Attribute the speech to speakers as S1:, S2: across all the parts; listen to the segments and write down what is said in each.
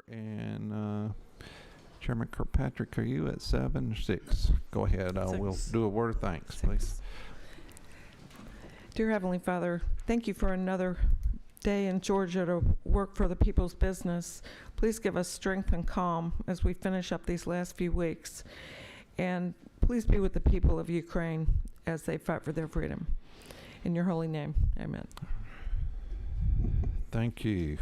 S1: And Chairman Kirkpatrick, are you at 7 or 6? Go ahead. We'll do a word of thanks, please.
S2: Dear Heavenly Father, thank you for another day in Georgia to work for the people's business. Please give us strength and calm as we finish up these last few weeks. And please be with the people of Ukraine as they fight for their freedom. In your holy name, amen.
S1: Thank you.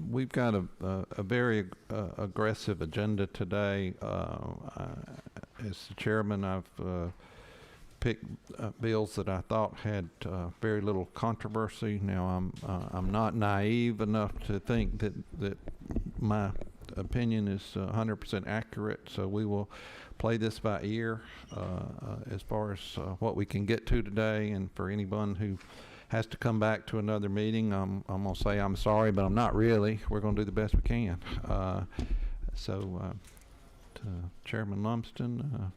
S1: We've got a very aggressive agenda today. As the chairman, I've picked bills that I thought had very little controversy. Now, I'm not naive enough to think that my opinion is 100% accurate, so we will play this by ear as far as what we can get to today. And for anyone who has to come back to another meeting, I'm going to say I'm sorry, but I'm not really. We're going to do the best we can. To Chairman Lumsden,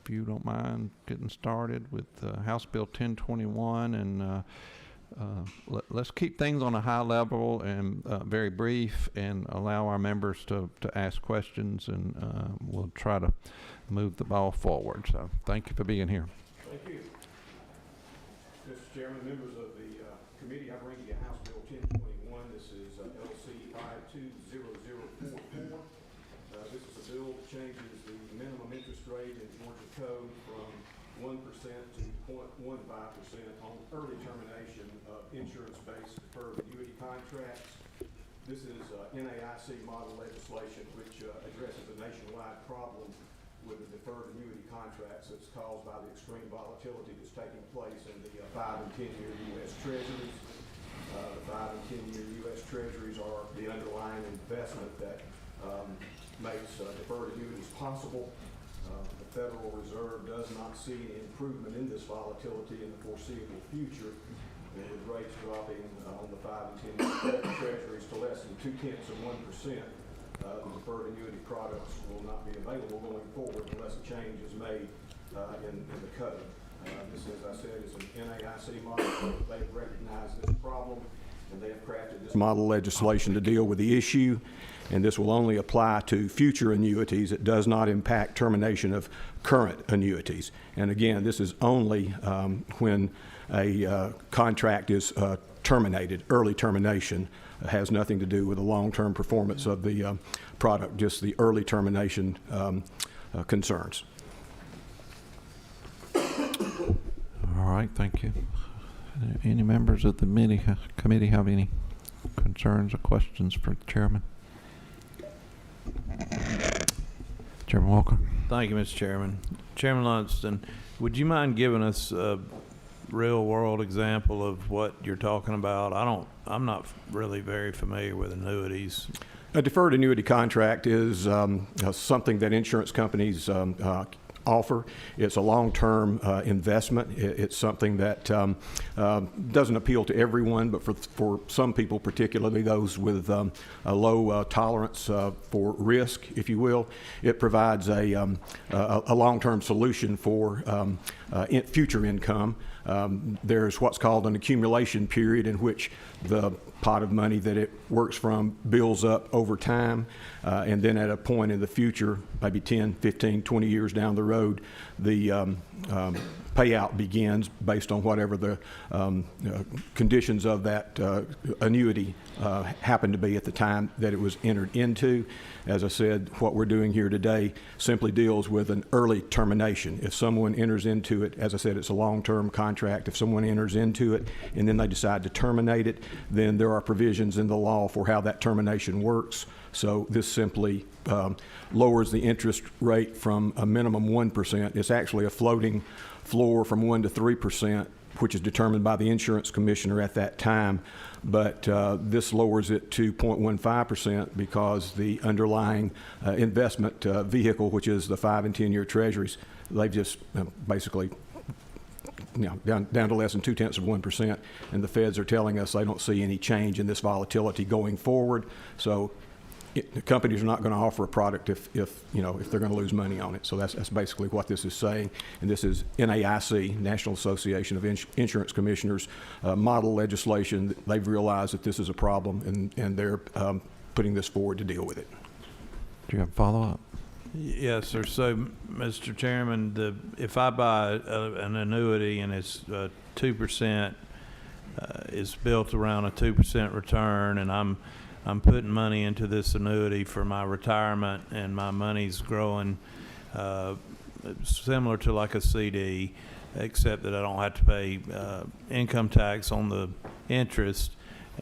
S1: if you don't mind getting started with House Bill 1021, and let's keep things on a high level and very brief, and allow our members to ask questions, and we'll try to move the ball forward. So thank you for being here.
S3: Thank you. Mr. Chairman, members of the committee, I bring you House Bill 1021. This is LC 520044. This is a bill that changes the minimum interest rate in Georgia Code from 1% to 0.15% on early termination of insurance-based deferred annuity contracts. This is NAIC model legislation which addresses a nationwide problem with the deferred annuity contracts that's caused by the extreme volatility that's taking place in the 5 and 10-year U.S. Treasuries. The 5 and 10-year U.S. Treasuries are the underlying investment that makes deferred annuities possible. The Federal Reserve does not see any improvement in this volatility in the foreseeable future. And with rates dropping on the 5 and 10-year Treasuries to less than 0.2%, the deferred annuity products will not be available going forward unless a change is made in the code. This, as I said, is an NAIC model. They've recognized this problem, and they have crafted this model legislation to deal with the issue, and this will only apply to future annuities. It does not impact termination of current annuities. And again, this is only when a contract is terminated. Early termination has nothing to do with the long-term performance of the product, just the early termination concerns.
S1: All right, thank you. Any members of the committee have any concerns or questions for the chairman? Chairman Walker.
S4: Thank you, Mr. Chairman. Chairman Lumsden, would you mind giving us a real-world example of what you're talking about? I'm not really very familiar with annuities.
S3: A deferred annuity contract is something that insurance companies offer. It's a long-term investment. It's something that doesn't appeal to everyone, but for some people, particularly those with a low tolerance for risk, if you will, it provides a long-term solution for future income. There's what's called an accumulation period, in which the pot of money that it works from builds up over time, and then at a point in the future, maybe 10, 15, 20 years down the road, the payout begins based on whatever the conditions of that annuity happen to be at the time that it was entered into. As I said, what we're doing here today simply deals with an early termination. If someone enters into it, as I said, it's a long-term contract. If someone enters into it and then they decide to terminate it, then there are provisions in the law for how that termination works. So this simply lowers the interest rate from a minimum 1%. It's actually a floating floor from 1 to 3%, which is determined by the insurance commissioner at that time. But this lowers it to 0.15% because the underlying investment vehicle, which is the 5 and 10-year Treasuries, they've just basically down to less than 0.2%, and the feds are telling us they don't see any change in this volatility going forward. So the companies are not going to offer a product if they're going to lose money on it. So that's basically what this is saying. And this is NAIC, National Association of Insurance Commissioners, model legislation. They've realized that this is a problem, and they're putting this forward to deal with it.
S1: Do you have a follow-up?
S4: Yes, sir. So, Mr. Chairman, if I buy an annuity and it's 2%, is built around a 2% return, and I'm putting money into this annuity for my retirement, and my money's growing similar to like a CD, except that I don't have to pay income tax on the interest,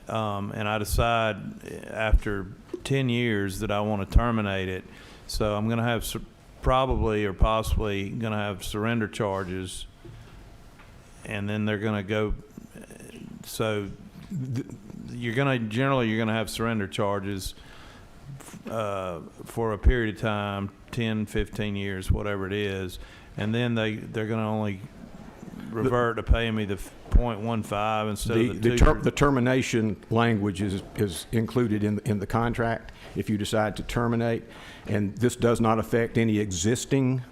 S4: and I decide after 10 years that I want to terminate it. So I'm going to have probably or possibly going to have surrender charges, and then they're going to go. So you're going to have surrender charges for a period of time, 10, 15 years, whatever it is, and then they're going to only revert to paying me the 0.15 instead of the 2.
S3: The termination language is included in the contract if you decide to terminate, and this does not affect any existing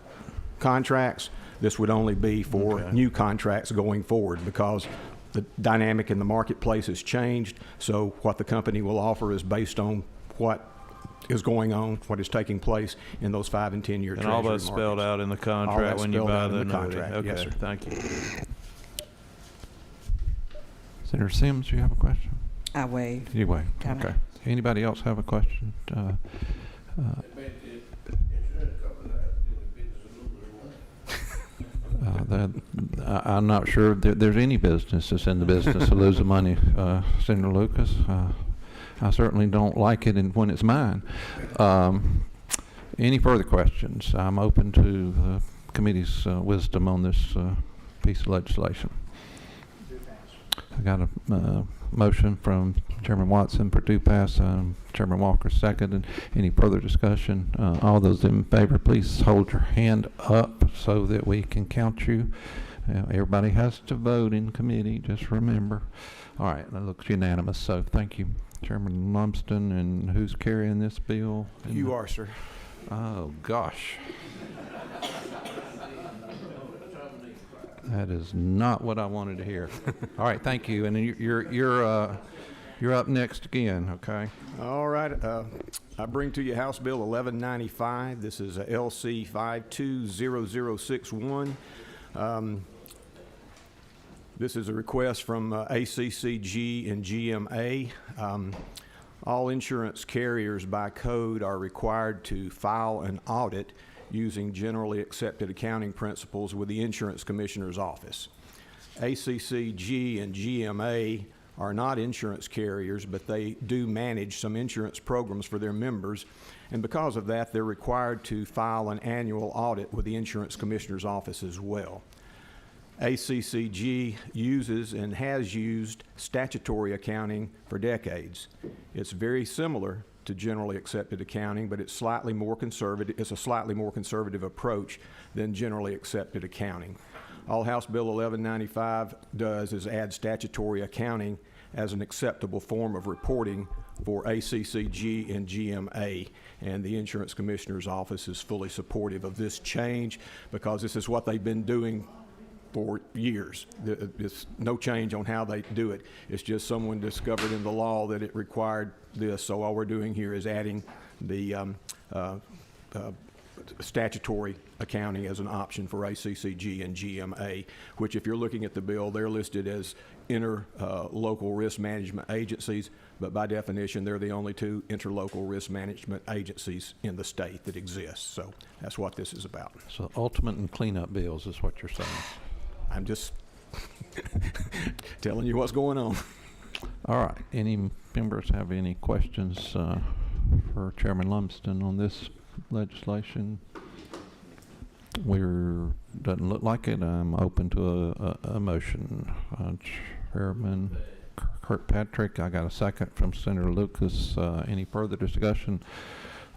S3: contracts. This would only be for new contracts going forward, because the dynamic in the marketplace has changed. So what the company will offer is based on what is going on, what is taking place in those 5 and 10 year treasury
S4: markets. And all that's
S3: markets.
S4: spelled out in the contract when you buy the annuity. Okay,
S3: yes, sir.
S4: Thank you.
S1: Senator Sims, you have a question?
S5: I waive.
S1: You wait.
S5: Kinda.
S1: Okay. Anybody else have a question? I'm not sure that there's any business that's in the business of losing money, Senator Lucas. I certainly don't like it when it's mine. Any further questions? I'm open to the committee's wisdom on this piece of legislation. I got a motion from Chairman Watson for do pass. Chairman Walker seconded. Any further discussion? All those in favor, please hold your hand up so that we can count you. Everybody has to vote in committee, just remember. All right, that looks unanimous, so thank you, Chairman Lumsden. And who's carrying this bill?
S3: You are, sir.
S1: Oh, gosh. That is not what I wanted to hear. All right, thank you. And you're up next again, okay?
S3: All right. I bring to you House Bill 1195. This is LC 520061. This is a request from ACCG and GMA. All insurance carriers by code are required to file an audit using generally accepted accounting principles with the Insurance Commissioner's Office. ACCG and GMA are not insurance carriers, but they do manage some insurance programs for their members, and because of that, they're required to file an annual audit with the Insurance Commissioner's Office as well. ACCG uses and has used statutory accounting for decades. It's very similar to generally accepted accounting, but it's slightly more conservative. It's a slightly more conservative approach than generally accepted accounting. All House Bill 1195 does is add statutory accounting as an acceptable form of reporting for ACCG and GMA, and the Insurance Commissioner's Office is fully supportive of this change because this is what they've been doing for years. There's no change on how they do it. It's just someone discovered in the law that it required this, so all we're doing here is adding the statutory accounting as an option for ACCG and GMA, which, if you're looking at the bill, they're listed as interlocal risk management agencies, but by definition, they're the only two interlocal risk management agencies in the state that exist. So that's what this is about.
S1: So ultimate and cleanup bills is what you're saying.
S3: I'm just telling you what's going on.
S1: All right. Any members have any questions for Chairman Lumsden on this legislation? Doesn't look like it. I'm open to a motion. Chairman Kirkpatrick, I got a second from Senator Lucas. Any further discussion?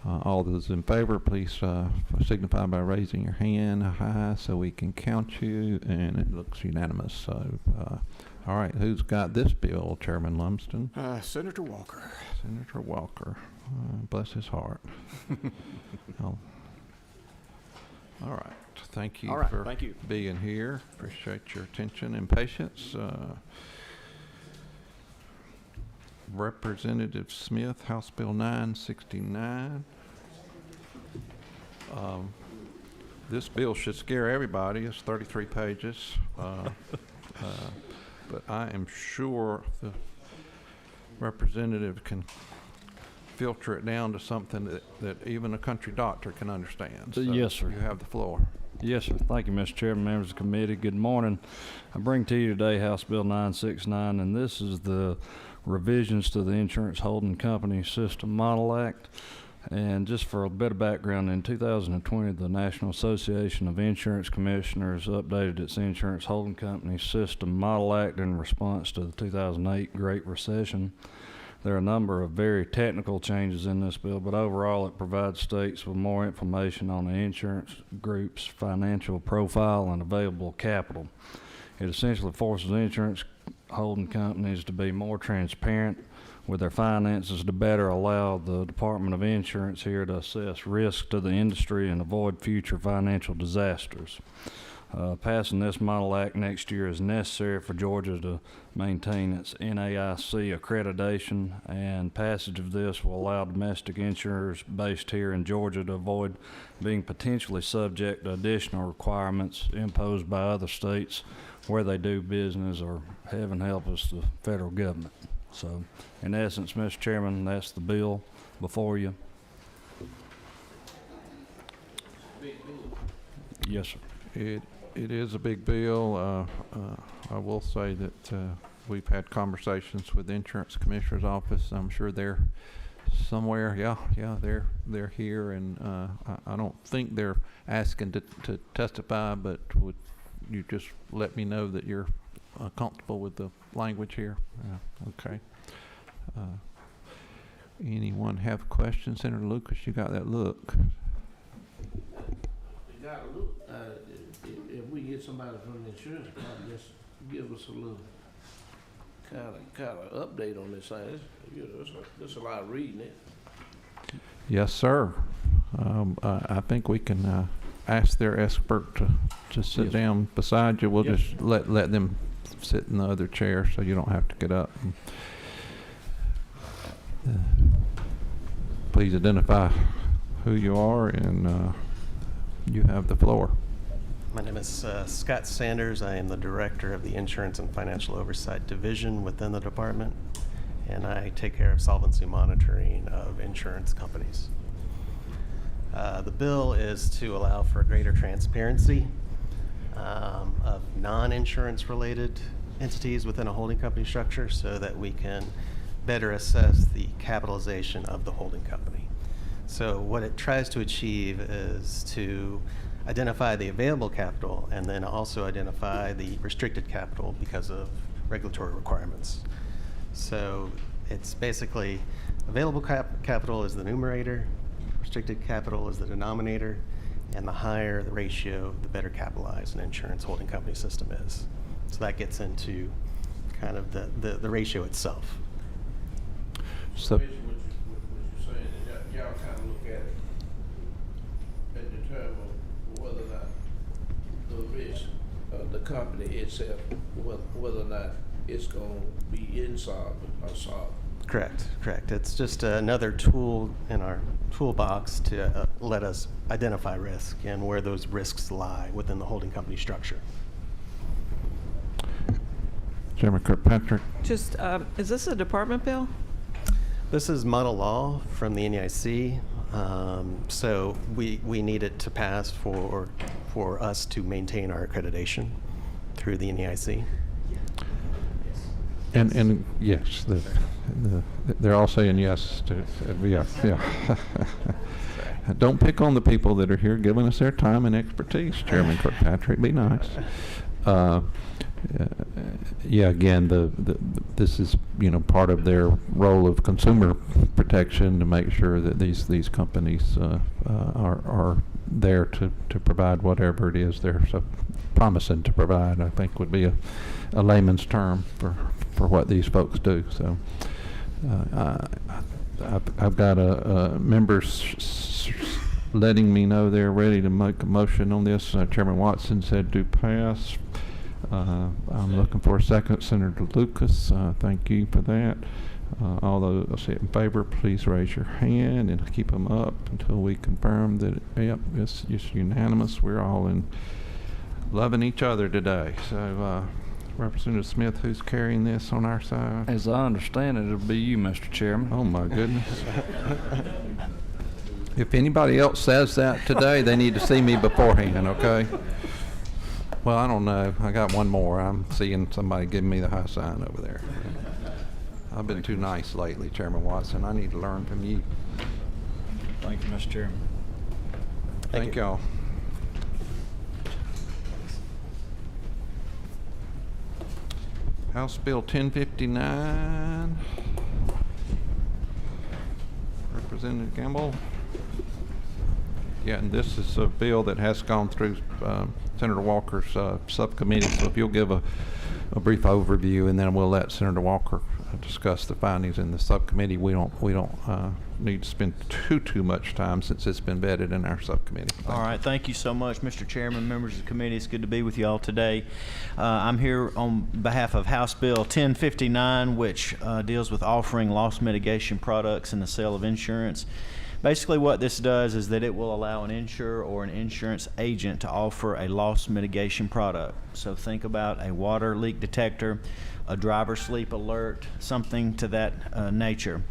S1: All those in favor, please signify by raising your hand high so we can count you, and it looks unanimous. So, all right, who's got this bill, Chairman Lumsden?
S3: Senator Walker.
S1: Senator Walker. Bless his heart. All right, thank you for
S3: thank you.
S1: being here. Appreciate your attention and patience. Representative Smith, House Bill 969. This bill should scare everybody. It's 33 pages. But I am sure the representative can filter it down to something that even a country doctor can understand. So
S5: Yes, sir.
S1: you have the floor.
S5: Yes, sir. Thank you, Mr. Chairman, members of the committee. Good morning. I bring to you today House Bill 969, and this is the revisions to the Insurance Holding Company System Model Act. And just for a bit of background, in 2020, the National Association of Insurance Commissioners updated its Insurance Holding Company System Model Act in response to the 2008 Great Recession. There are a number of very technical changes in this bill, but overall it provides states with more information on the insurance group's financial profile and available capital. It essentially forces insurance holding companies to be more transparent with their finances to better allow the Department of Insurance here to assess risk to the industry and avoid future financial disasters. Passing this model act next year is necessary for Georgia to maintain its NAIC accreditation, and passage of this will allow domestic insurers based here in Georgia to avoid being potentially subject to additional requirements imposed by other states where they do business, or heaven help us, the federal government. So, in essence, Mr. Chairman, that's the bill before you. Yes, sir.
S1: It is a big bill. I will say that we've had conversations with the Insurance Commissioner's office. I'm sure they're somewhere. Yeah, they're here, and I don't think they're asking to testify, but would you just let me know that you're comfortable with the language here? Okay. Anyone have questions? Senator Lucas, you got that look.
S6: You gotta look, if we get somebody from the insurance company, just give us a little kind of update on this thing. There's a lot of reading it.
S1: Yes, sir. I think we can ask their expert to sit
S5: Yes.
S1: down beside you. We'll
S5: Yes.
S1: just let them sit in the other chair so you don't have to get up. Please identify who you are, and you have the floor.
S7: My name is Scott Sanders. I am the director of the Insurance and Financial Oversight Division within the department, and I take care of solvency monitoring of insurance companies. The bill is to allow for greater transparency of non-insurance related entities within a holding company structure so that we can better assess the capitalization of the holding company. So what it tries to achieve is to identify the available capital and then also identify the restricted capital because of regulatory requirements. So it's basically available capital is the numerator, restricted capital is the denominator, and the higher the ratio, the better capitalized an insurance holding company system is. So that gets into kind of the ratio itself.
S1: So,
S6: Basically, what you're saying is that y'all kind of look at it and determine whether or not the risk of the company itself, whether or not it's going to be insolvent or solvent.
S7: Correct. It's just another tool in our toolbox to let us identify risk and where those risks lie within the holding company structure.
S1: Chairman Kirkpatrick.
S2: Just, is this a department bill?
S7: This is model law from the NAIC, so we need it to pass for us to maintain our accreditation through the NAIC.
S1: And yes, they're all saying yes to, yeah. Don't pick on the people that are here giving us their time and expertise, Chairman Kirkpatrick. Be nice. yeah, again, this is, you know, part of their role of consumer protection to make sure that these companies are there to provide whatever it is they're so promising to provide. I think would be a layman's term for what these folks do. So I've got members letting me know they're ready to make a motion on this. Chairman Watson said do pass. I'm looking for a second. Senator Lucas, thank you for that. All those in favor, please raise your hand and keep them up until we confirm that, yep, it's unanimous. We're all in loving each other today. So, Representative Smith, who's carrying this on our side?
S5: As I understand it, it'll be you, Mr. Chairman.
S1: Oh, my goodness. If anybody else says that today, they need to see me beforehand, okay? Well, I don't know. I got one more. I'm seeing somebody giving me the high sign over there. I've been too nice lately, Chairman Watson. I need to learn from you.
S5: Thank you, Mr. Chairman.
S1: Thank y'all. House Bill 1059. Representative Gamble. Yeah, and this is a bill that has gone through Senator Walker's subcommittee. So if you'll give a brief overview, and then we'll let Senator Walker discuss the findings in the subcommittee. We don't need to spend too much time since it's been vetted in our subcommittee.
S8: All right, thank you so much, Mr. Chairman, members of the committee. It's good to be with you all today. I'm here on behalf of House Bill 1059, which deals with offering loss mitigation products in the sale of insurance. Basically what this does is that it will allow an insurer or an insurance agent to offer a loss mitigation product. So think about a water leak detector, a driver sleep alert, something to that nature.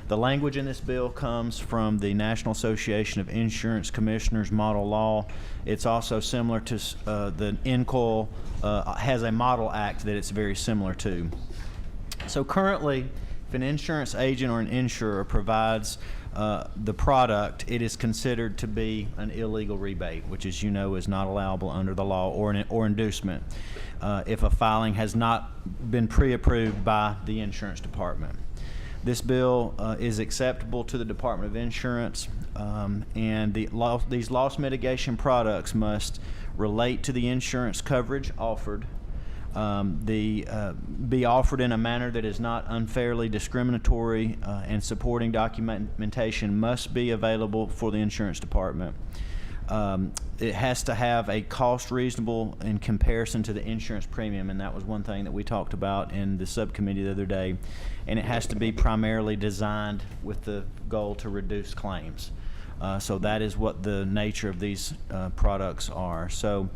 S8: The language in this bill comes from the National Association of Insurance Commissioners model law. It's also similar to the NCOIL has a model act that it's very similar to. So currently, if an insurance agent or an insurer provides the product, it is considered to be an illegal rebate, which, as you know, is not allowable under the law, or inducement if a filing has not been pre-approved by the insurance department. This bill is acceptable to the Department of Insurance, and these loss mitigation products must relate to the insurance coverage offered, be offered in a manner that is not unfairly discriminatory, and supporting documentation must be available for the insurance department. It has to have a cost reasonable in comparison to the insurance premium, and that was one thing that we talked about in the subcommittee the other day. And it has to be primarily designed with the goal to reduce claims. So that is what the nature of these products are. So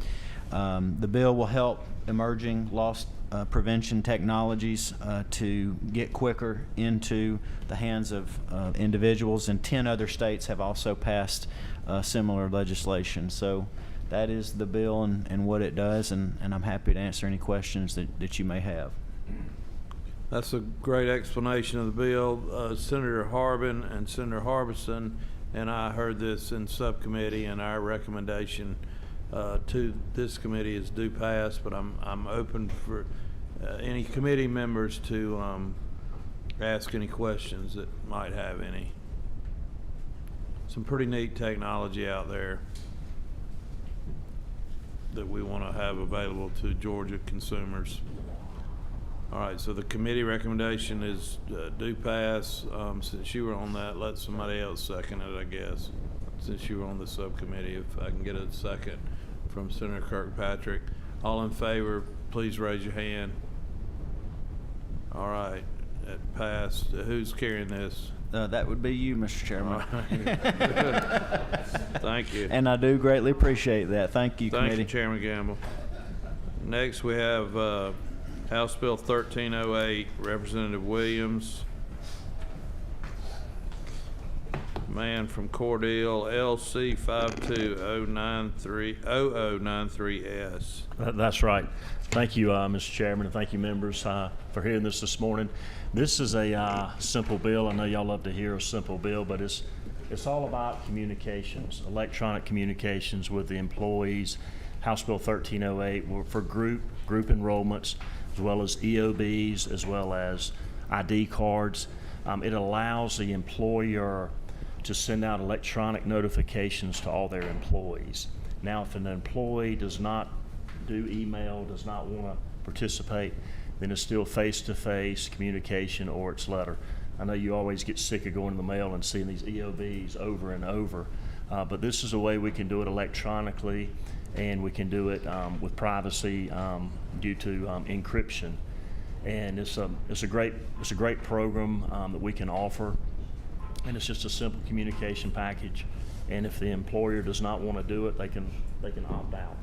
S8: the bill will help emerging loss prevention technologies to get quicker into the hands of individuals, and 10 other states have also passed similar legislation. So that is the bill and what it does, and I'm happy to answer any questions that you may have.
S4: That's a great explanation of the bill. Senator Harbin and Senator Harbison and I heard this in subcommittee, and our recommendation to this committee is do pass, but I'm open for any committee members to ask any questions that might have any. Some pretty neat technology out there that we want to have available to Georgia consumers. All right, so the committee recommendation is do pass. Since you were on that, let somebody else second it, I guess, since you were on the subcommittee. If I can get a second from Senator Kirkpatrick. All in favor, please raise your hand. All right, that passed. Who's carrying this?
S8: That would be you, Mr. Chairman.
S4: Thank you.
S8: And I do greatly appreciate that. Thank you, committee.
S4: Thank you, Chairman Gamble. Next, we have House Bill 1308, Representative Williams. Man from Cordele, LC 520093S.
S9: That's right. Thank you, Mr. Chairman, and thank you, members, for hearing this morning. This is a simple bill. I know y'all love to hear a simple bill, but it's all about communications, electronic communications with the employees House Bill 1308 for group enrollments, as well as EOBs, as well as ID cards. It allows the employer to send out electronic notifications to all their employees. Now, if an employee does not do email, does not want to participate, then it's still face-to-face communication or it's letter. I know you always get sick of going to the mail and seeing these EOBs over and over, but this is a way we can do it electronically, and we can do it with privacy due to encryption. And it's a great program that we can offer, and it's just a simple communication package. And if the employer does not want to do it, they can opt out.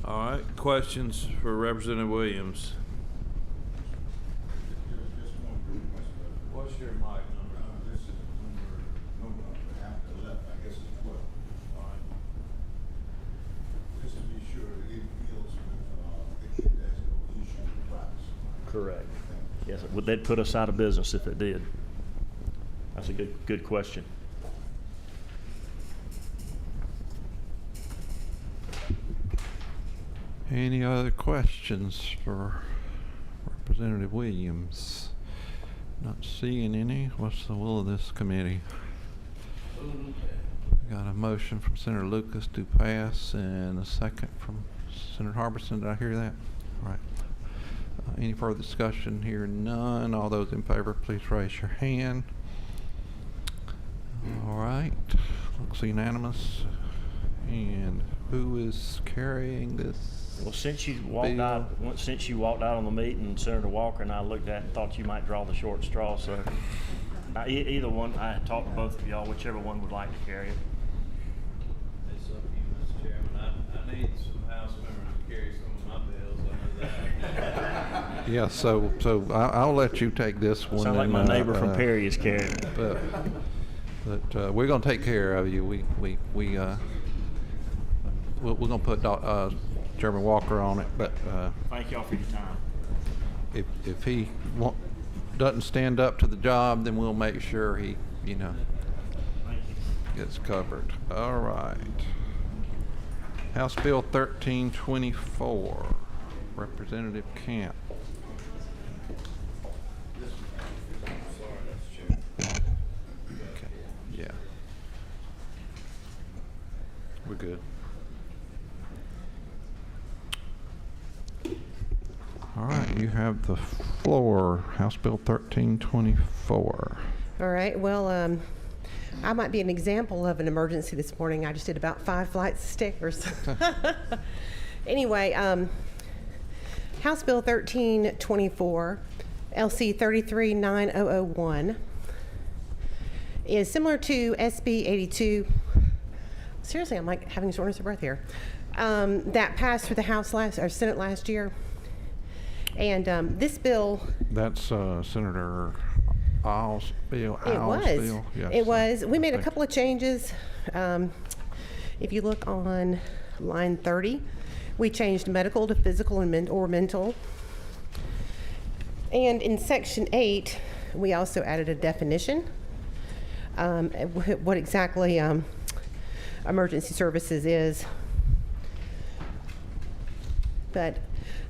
S4: All right, questions for Representative Williams?
S10: Just one brief question.
S4: What's your mic number?
S10: This is number after 11, I guess it's 12.
S4: All right.
S10: Just to be sure that it deals with, there's no issue with privacy.
S9: Correct. Yes, they'd put us out of business if it did. That's a good question.
S1: Any other questions for Representative Williams? Not seeing any. What's the will of this committee? Got a motion from Senator Lucas to pass and a second from Senator Harbison. Did I hear that? All right. Any further discussion here? None. All those in favor, please raise your hand. All right. Looks unanimous. And who is carrying this?
S9: Well, since you walked out on the meeting, Senator Walker and I looked at it and thought you might draw the short straw. So either one, I talked to both of y'all, whichever one would like to carry it.
S4: It's up to you, Mr. Chairman. I need some House members to carry some of my bills. I know that.
S1: Yeah, so I'll let you take this one.
S9: Sound like my neighbor from Perry is carrying it.
S1: But we're gonna take care of you. We're gonna put Chairman Walker on it, but
S9: Thank y'all for your time.
S1: if he doesn't stand up to the job, then we'll make sure he,
S9: Thank you.
S1: gets covered. All right. House Bill 1324, Representative Camp. Okay. Yeah. We're good. All right, you have the floor. House Bill 1324.
S11: All right, well, I might be an example of an emergency this morning. I just did about 5 flights of stairs. Anyway, House Bill 1324, LC 339001, is similar to SB 82. Seriously, I'm like having shortness of breath here. That passed through the Senate last year. And this bill...
S1: That's Senator Isles' bill.
S11: It was.
S1: Yes.
S11: It was. We made a couple of changes. If you look on line 30, we changed medical to physical and or mental. And in section 8, we also added a definition. What exactly emergency services is. But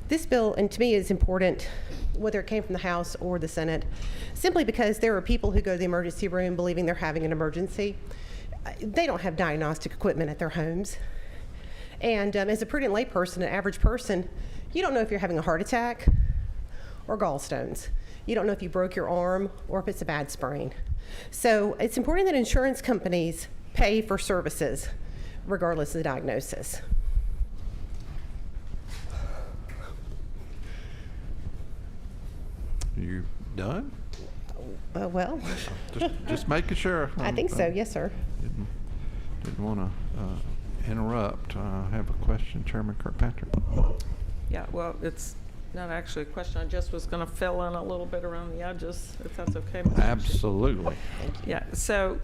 S11: this bill, and to me, is important, whether it came from the House or the Senate, simply because there are people who go to the emergency room believing they're having an emergency. They don't have diagnostic equipment at their homes. And as a prudent layperson, an average person, you don't know if you're having a heart attack or gallstones. You don't know if you broke your arm or if it's a bad sprain. So it's important that insurance companies pay for services regardless of the diagnosis.
S1: You done?
S11: Well,
S1: Just making sure.
S11: I think so. Yes, sir.
S1: Didn't want to interrupt. I have a question, Chairman Kirkpatrick.
S2: Yeah, well, it's not actually a question. I just was going to fill in a little bit around the edges, if that's okay, Mr. Chair.
S1: Absolutely.
S2: Yeah, so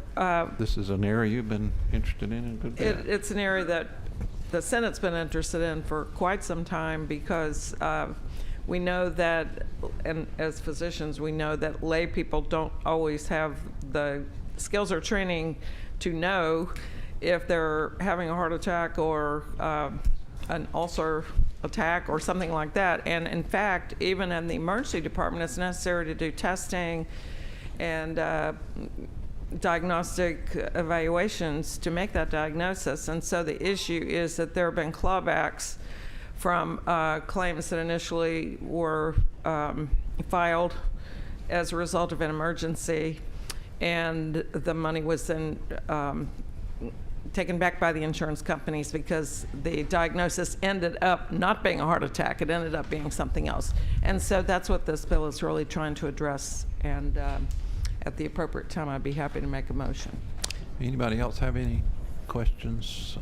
S1: This is an area you've been interested in a good bit.
S2: it's an area that the Senate's been interested in for quite some time because we know that, and as physicians, we know that lay people don't always have the skills or training to know if they're having a heart attack or an ulcer attack or something like that. And in fact, even in the emergency department, it's necessary to do testing and diagnostic evaluations to make that diagnosis. And so the issue is that there have been clawbacks from claims that initially were filed as a result of an emergency, and the money was then taken back by the insurance companies because the diagnosis ended up not being a heart attack. It ended up being something else. And so that's what this bill is really trying to address. And at the appropriate time, I'd be happy to make a motion.
S1: Anybody else have any questions,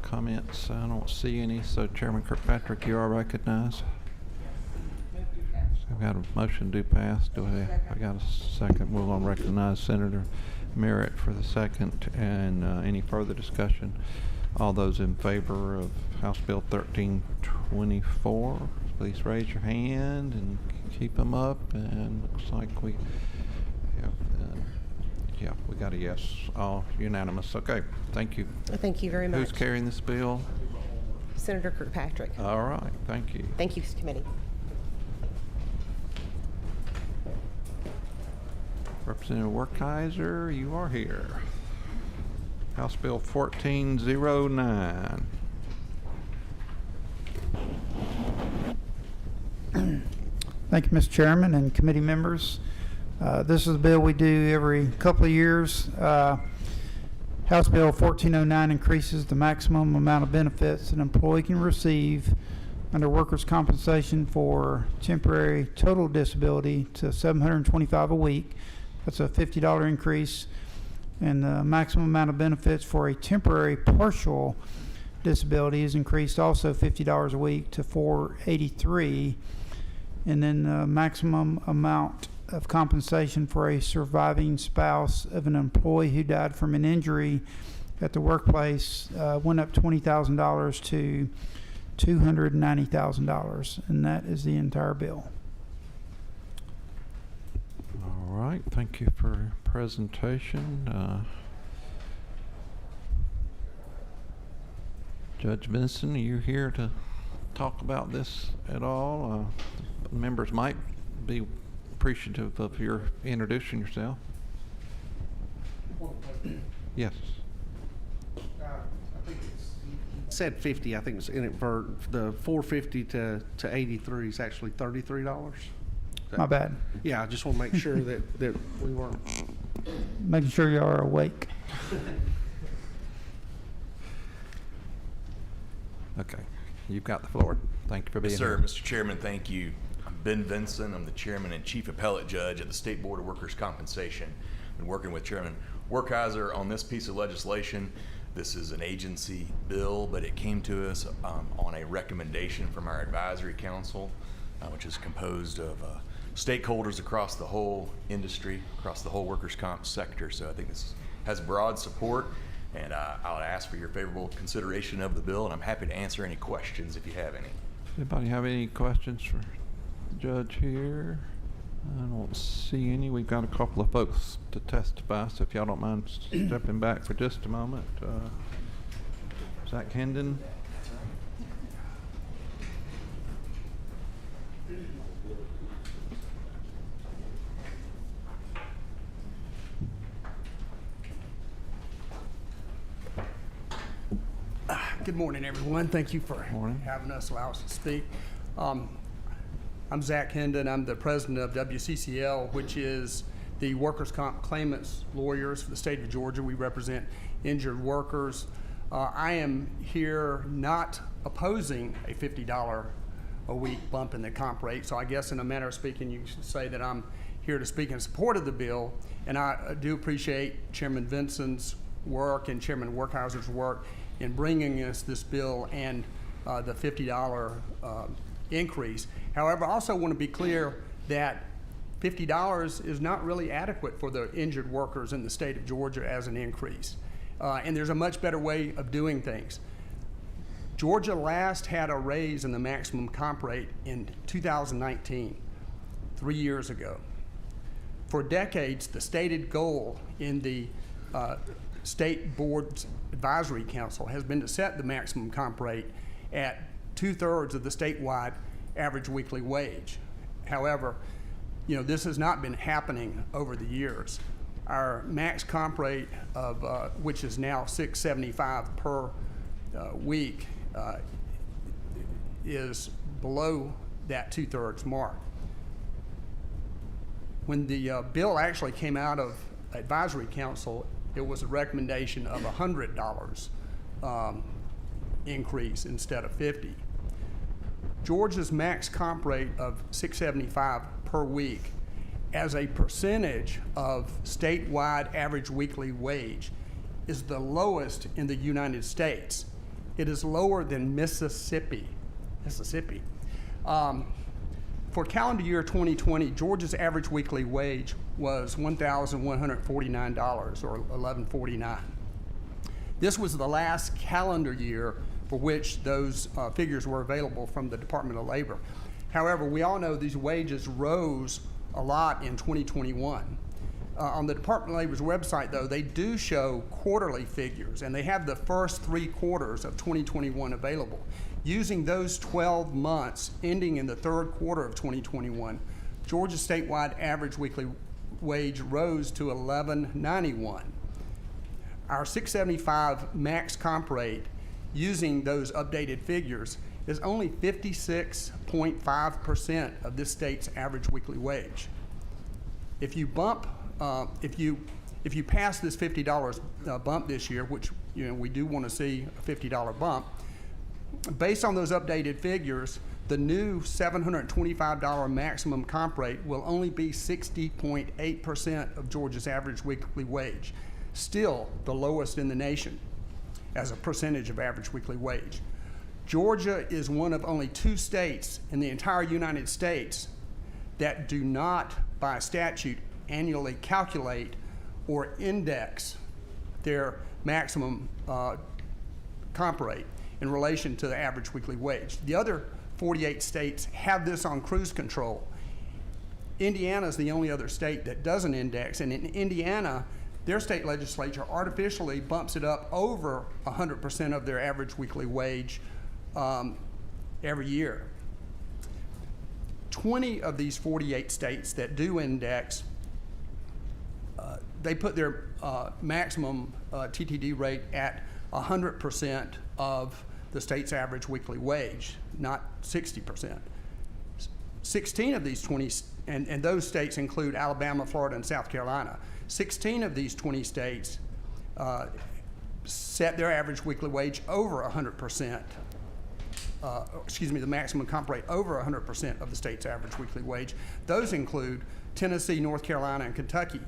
S1: comments? I don't see any, so Chairman Kirkpatrick, you are recognized. I've got a motion to pass. I got a second? We're going to recognize Senator Merritt for the second. And any further discussion? All those in favor of House Bill 1324, please raise your hand and keep them up. And looks like we have, yeah, we got a yes, all unanimous. Okay, thank you.
S11: Thank you very much.
S1: Who's carrying this bill?
S11: Senator Kirkpatrick.
S1: All right, thank you.
S11: Thank you, committee.
S1: Representative Werkheiser, you are here. House Bill 1409.
S12: Thank you, Mr. Chairman and committee members. This is a bill we do every couple of years. House Bill 1409 increases the maximum amount of benefits an employee can receive under workers' compensation for temporary total disability to $725 a week. That's a $50 increase. And the maximum amount of benefits for a temporary partial disability is increased also $50 a week to $483. And then the maximum amount of compensation for a surviving spouse of an employee who died from an injury at the workplace went up $20,000 to $290,000, and that is the entire bill.
S1: All right, thank you for your presentation. Judge Benson, are you here to talk about this at all? Members might be appreciative of your introducing yourself. Yes.
S13: I think it's said 50. I think it's in it for the 450 to 83 is actually $33.
S12: My bad.
S13: Yeah, I just want to make sure that we weren't.
S12: Making sure you are awake.
S1: Okay, you've got the floor. Thank you for being
S14: Yes, sir.
S1: here.
S14: Mr. Chairman, thank you. I'm Ben Vinson. I'm the Chairman and Chief Appellate Judge at the State Board of Workers' Compensation. Been working with Chairman Werkheiser on this piece of legislation. This is an agency bill, but it came to us on a recommendation from our advisory council, which is composed of stakeholders across the whole industry, across the whole workers' comp sector. So I think this has broad support, and I'll ask for your favorable consideration of the bill, and I'm happy to answer any questions if you have any.
S1: Anybody have any questions for the judge here? I don't see any. We've got a couple of folks to testify, so if y'all don't mind stepping back for just a moment. Zach Hendon.
S15: Good morning, everyone. Thank you for having us, allow us to speak. I'm Zach Hendon. I'm the president of Wccl, which is the workers' comp claimants lawyers for the state of Georgia. We represent injured workers. I am here not opposing a $50 a week bump in the comp rate. So I guess in a manner of speaking, you should say that I'm here to speak in support of the bill. And I do appreciate Chairman Vinson's work and Chairman Werkheiser's work in bringing us this bill and the $50 increase. However, I also want to be clear that $50 is not really adequate for the injured workers in the state of Georgia as an increase. And there's a much better way of doing things. Georgia last had a raise in the maximum comp rate in 2019, 3 years ago. For decades, the stated goal in the State Board's Advisory Council has been to set the maximum comp rate at 2/3 of the statewide average weekly wage. However, this has not been happening over the years. Our max comp rate of which is now $675 per week is below that 2/3 mark. When the bill actually came out of Advisory Council, it was a recommendation of $100 increase instead of $50. Georgia's max comp rate of $675 per week as a percentage of statewide average weekly wage is the lowest in the United States. It is lower than Mississippi. For calendar year 2020, Georgia's average weekly wage was $1,149, or $1,149. This was the last calendar year for which those figures were available from the Department of Labor. However, we all know these wages rose a lot in 2021. On the Department of Labor's website, though, they do show quarterly figures, and they have the first 3 quarters of 2021 available. Using those 12 months ending in the 3rd quarter of 2021, Georgia's statewide average weekly wage rose to $1,191. Our $675 max comp rate, using those updated figures, is only 56.5% of this state's average weekly wage. If you bump, if you pass this $50 bump this year, which we do want to see a $50 bump, based on those updated figures, the new $725 maximum comp rate will only be 60.8% of Georgia's average weekly wage, still the lowest in the nation as a percentage of average weekly wage. Georgia is one of only 2 states in the entire United States that do not, by statute, annually calculate or index their maximum comp rate in relation to the average weekly wage. The other 48 states have this on cruise control. Indiana is the only other state that doesn't index, and in Indiana, their state legislature artificially bumps it up over 100% of their average weekly wage every year. 20 of these 48 states that do index, they put their maximum TTD rate at 100% of the state's average weekly wage, not 60%. 16 of these 20, and those states include Alabama, Florida, and South Carolina. 16 of these 20 states set their average weekly wage over 100%, the maximum comp rate over 100% of the state's average weekly wage. Those include Tennessee, North Carolina, and Kentucky.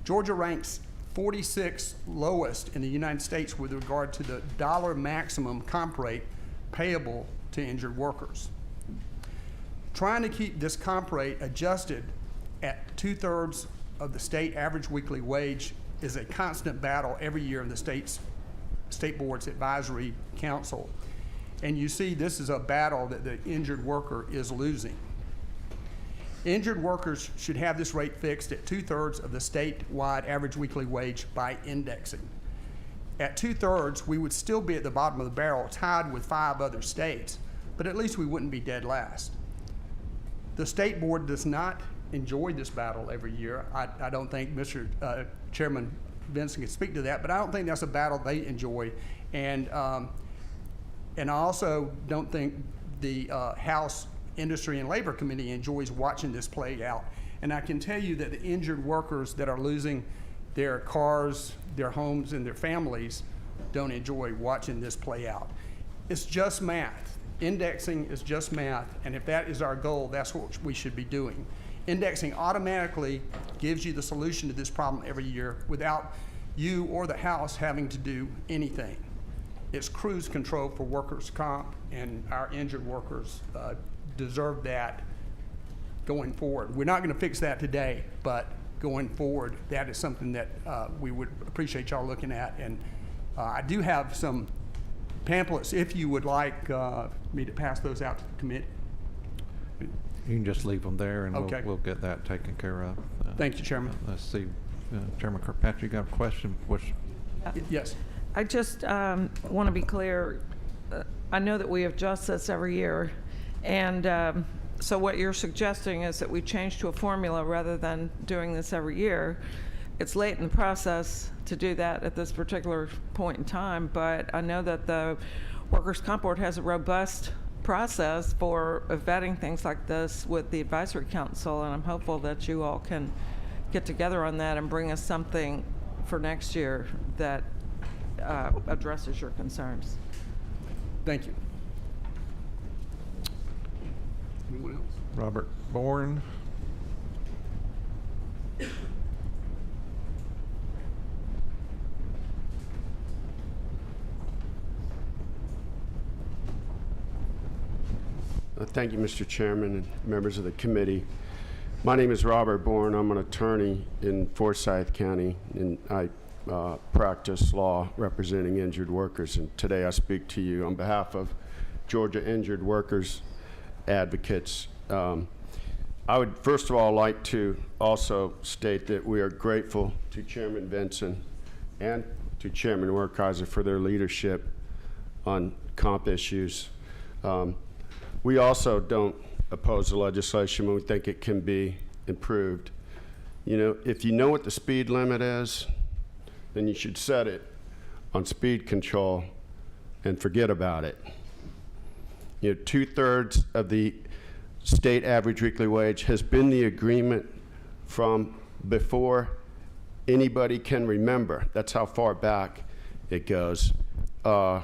S15: Georgia ranks 46th lowest in the United States with regard to the dollar maximum comp rate payable to injured workers. Trying to keep this comp rate adjusted at 2/3 of the state average weekly wage is a constant battle every year in the State Board's Advisory Council. And you see, this is a battle that the injured worker is losing. Injured workers should have this rate fixed at 2/3 of the statewide average weekly wage by indexing. At 2/3, we would still be at the bottom of the barrel, tied with 5 other states, but at least we wouldn't be dead last. The State Board does not enjoy this battle every year. I don't think Mr. Chairman Benson can speak to that, but I don't think that's a battle they enjoy. And I also don't think the House Industry and Labor Committee enjoys watching this play out. And I can tell you that the injured workers that are losing their cars, their homes, and their families don't enjoy watching this play out. It's just math. Indexing is just math, and if that is our goal, that's what we should be doing. Indexing automatically gives you the solution to this problem every year without you or the House having to do anything. It's cruise control for workers' comp, and our injured workers deserve that going forward. We're not going to fix that today, but going forward, that is something that we would appreciate y'all looking at. And I do have some pamphlets if you would like me to pass those out to the committee.
S1: You can just leave them there, and
S15: Okay.
S1: we'll get that taken care of.
S15: Thank you, Chairman.
S1: Let's see Chairman Kirkpatrick, you got a question?
S15: Yes.
S2: I just want to be clear. I know that we adjust this every year, and so what you're suggesting is that we change to a formula rather than doing this every year. It's late in the process to do that at this particular point in time, but I know that the Workers' Comp Board has a robust process for vetting things like this with the Advisory Council, and I'm hopeful that you all can get together on that and bring us something for next year that addresses your concerns.
S15: Thank you. Anyone else?
S1: Robert Bourne.
S16: Thank you, Mr. Chairman and members of the committee. My name is Robert Bourne. I'm an attorney in Forsyth County, and I practice law representing injured workers. And today I speak to you on behalf of Georgia Injured Workers Advocates. I would first of all like to also state that we are grateful to Chairman Benson and to Chairman Werkheiser for their leadership on comp issues. We also don't oppose the legislation when we think it can be improved. You know, if you know what the speed limit is, then you should set it on speed control and forget about it. You know, 2/3 of the state average weekly wage has been the agreement from before anybody can remember. That's how far back it goes. You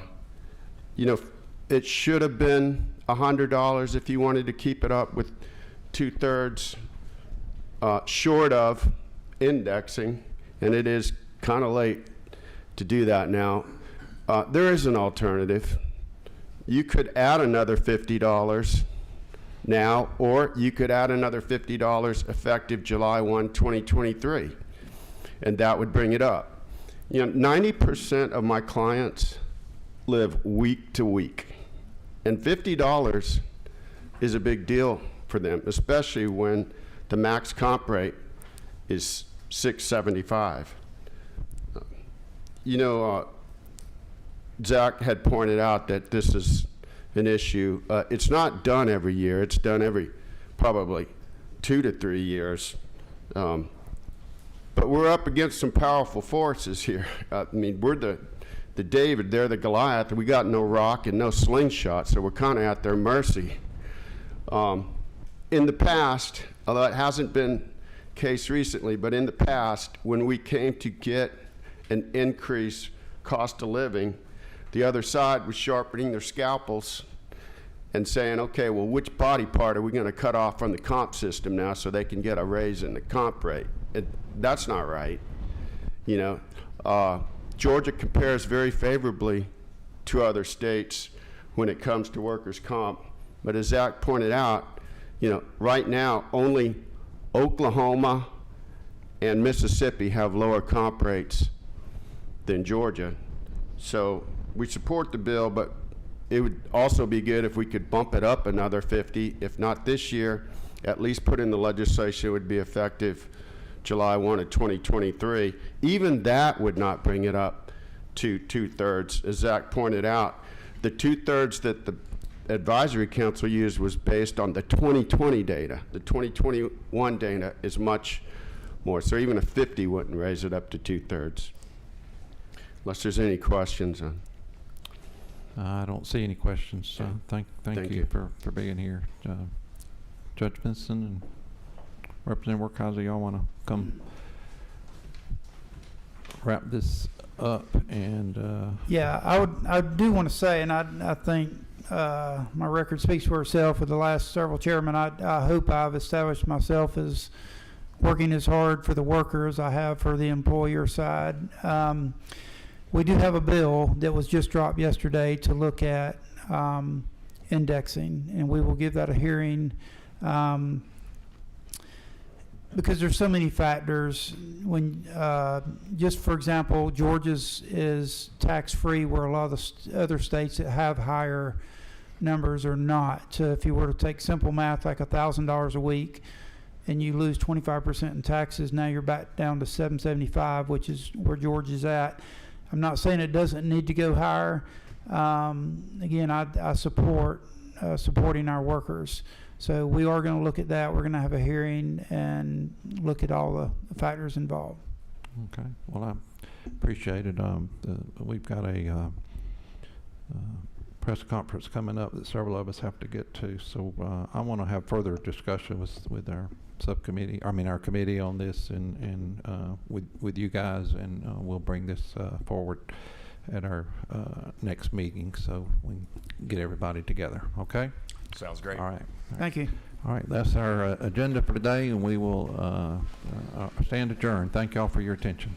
S16: know, it should have been $100 if you wanted to keep it up with 2/3 short of indexing, and it is kind of late to do that now. There is an alternative. You could add another $50 now, or you could add another $50 effective July 1, 2023, and that would bring it up. You know, 90% of my clients live week to week, and $50 is a big deal for them, especially when the max comp rate is $675. You know, Zach had pointed out that this is an issue. It's not done every year. It's done every probably 2 to 3 years. But we're up against some powerful forces here. I mean, we're the David, they're the Goliath. We got no rock and no slingshot, so we're kind of at their mercy. In the past, although it hasn't been the case recently, but in the past, when we came to get an increased cost of living, the other side was sharpening their scalpels and saying, okay, well, which body part are we going to cut off from the comp system now so they can get a raise in the comp rate? That's not right. You know, Georgia compares very favorably to other states when it comes to workers' comp. But as Zach pointed out, you know, right now only Oklahoma and Mississippi have lower comp rates than Georgia. So we support the bill, but it would also be good if we could bump it up another 50, if not this year, at least put in the legislation it would be effective July 1 of 2023. Even that would not bring it up to 2/3. As Zach pointed out, the 2/3 that the Advisory Council used was based on the 2020 data. The 2021 data is much more. So even a 50 wouldn't raise it up to 2/3. Unless there's any questions on.
S1: I don't see any questions. Thank you for being here. Judge Benson and Representative Werkheiser, y'all want to come wrap this up? And
S12: yeah, I do want to say, and I think my record speaks for itself. With the last several chairmen, I hope I've established myself as working as hard for the worker as I have for the employer side. We do have a bill that was just dropped yesterday to look at indexing, and we will give that a hearing because there's so many factors. When just for example, Georgia's is tax-free, where a lot of the other states that have higher numbers are not. So if you were to take simple math, like $1,000 a week, and you lose 25% in taxes, now you're back down to 775, which is where George is at. I'm not saying it doesn't need to go higher. Again, I support supporting our workers. So we are going to look at that. We're going to have a hearing and look at all the factors involved.
S1: Okay. Well, I appreciate it. We've got a press conference coming up that several of us have to get to. So I want to have further discussion with our subcommittee, our committee on this, and with you guys, and we'll bring this forward at our next meeting so we can get everybody together. Okay?
S14: Sounds great.
S1: All right.
S12: Thank you.
S1: All right. That's our agenda for today, and we will stand adjourned. Thank y'all for your attention.